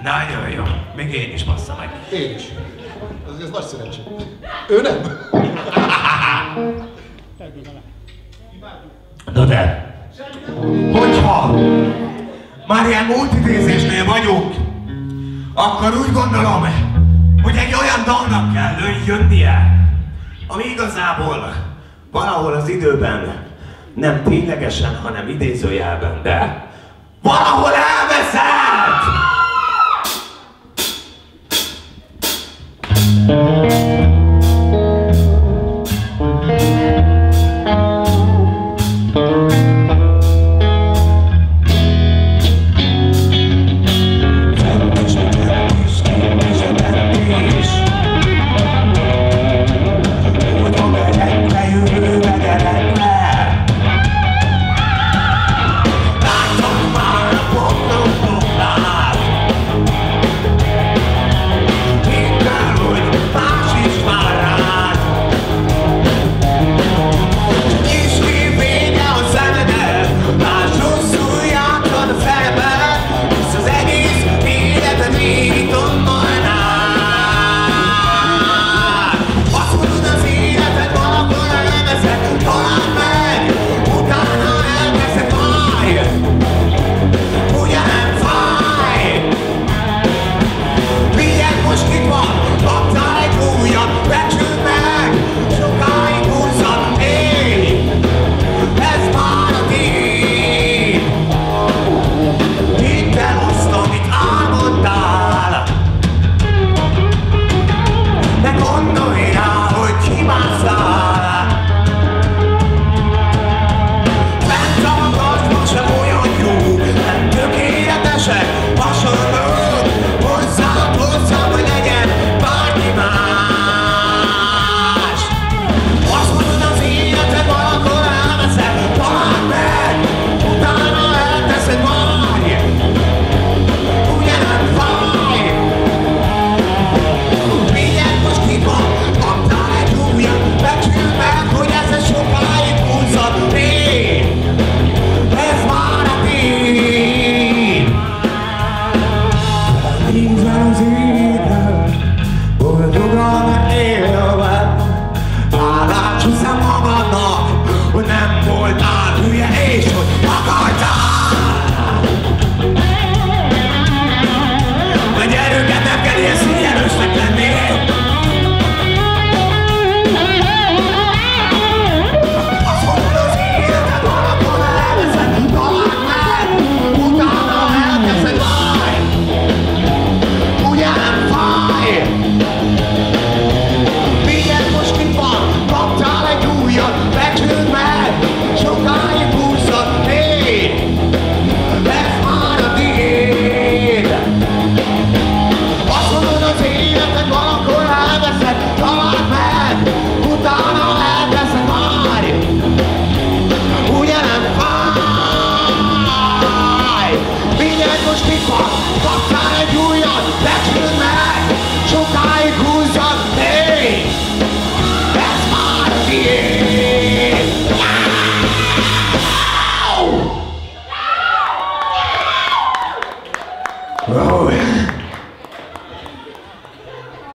Nagyon jó. Még én is bassza meg. Én is. Ez nagy szerencsé. Ő nem? Na de, hogyha már ilyen multidézésnél vagyunk, akkor úgy gondolom, hogy egy olyan dalnak kell jönnie, ami igazából valahol az időben, nem ténylegesen, hanem idézőjelben, de valahol elveszett! Sokáig húzzad, hey! Ez már a tiéd!